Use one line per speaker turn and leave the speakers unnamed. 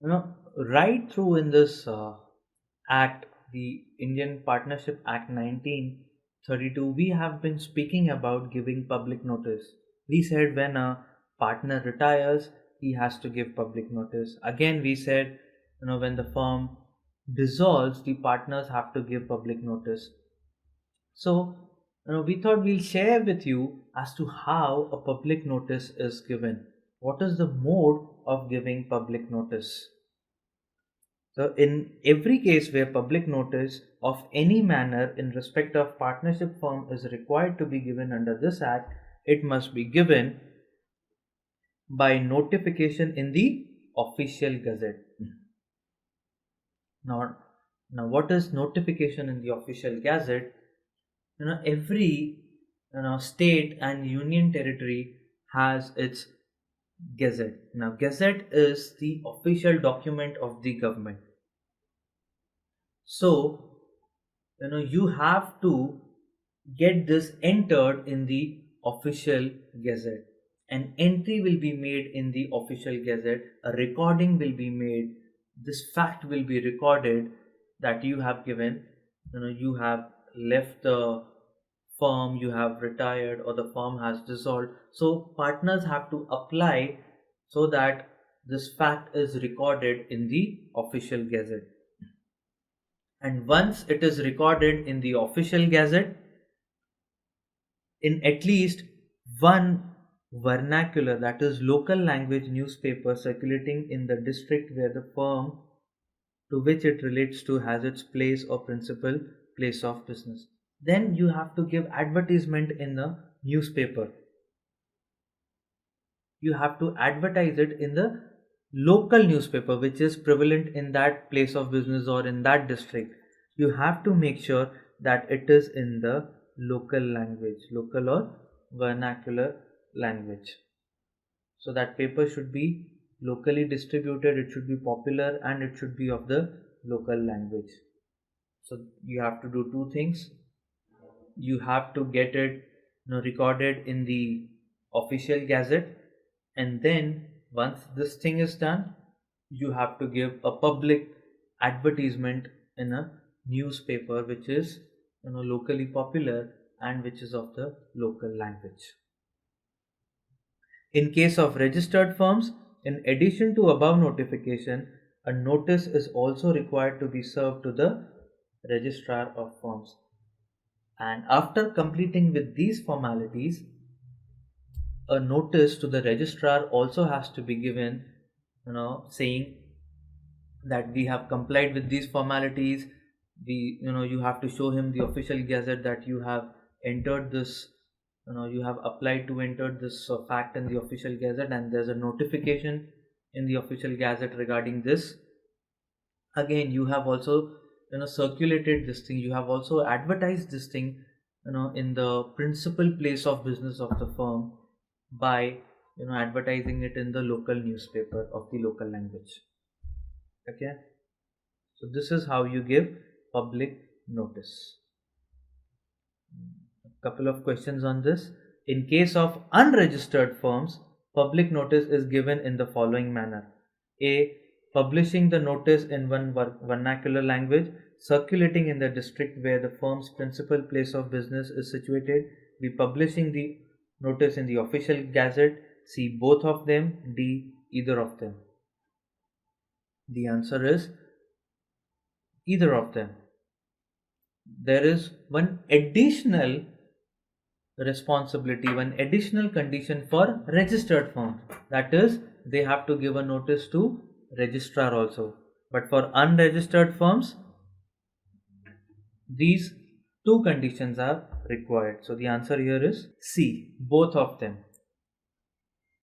You know, right through in this act, the Indian Partnership Act 1932, we have been speaking about giving public notice. We said when a partner retires, he has to give public notice. Again, we said, when the firm dissolves, the partners have to give public notice. So, we thought we'll share with you as to how a public notice is given. What is the mode of giving public notice? So, in every case where public notice of any manner in respect of partnership firm is required to be given under this act, it must be given by notification in the official gazette. Now, what is notification in the official gazette? Every state and union territory has its gazette. Now, gazette is the official document of the government. So, you have to get this entered in the official gazette. An entry will be made in the official gazette, a recording will be made, this fact will be recorded that you have given, you have left the firm, you have retired, or the firm has dissolved. So partners have to apply so that this fact is recorded in the official gazette. And once it is recorded in the official gazette, in at least one vernacular, that is local language newspaper circulating in the district where the firm to which it relates to has its place or principal place of business, then you have to give advertisement in the newspaper. You have to advertise it in the local newspaper which is prevalent in that place of business or in that district. You have to make sure that it is in the local language, local or vernacular language. So that paper should be locally distributed, it should be popular, and it should be of the local language. So you have to do two things. You have to get it recorded in the official gazette, and then once this thing is done, you have to give a public advertisement in a newspaper which is locally popular and which is of the local language. In case of registered firms, in addition to above notification, a notice is also required to be served to the registrar of firms. And after completing with these formalities, a notice to the registrar also has to be given, saying that we have complied with these formalities. You have to show him the official gazette that you have entered this, you have applied to enter this fact in the official gazette, and there's a notification in the official gazette regarding this. Again, you have also circulated this thing, you have also advertised this thing in the principal place of business of the firm by advertising it in the local newspaper of the local language. Okay, so this is how you give public notice. A couple of questions on this. In case of unregistered firms, public notice is given in the following manner: A. Publishing the notice in one vernacular language, circulating in the district where the firm's principal place of business is situated. B. Publishing the notice in the official gazette. C. Both of them. D. Either of them. The answer is either of them. There is one additional responsibility, one additional condition for registered firms, that is, they have to give a notice to registrar also. But for unregistered firms, these two conditions are required. So the answer here is C, both of them.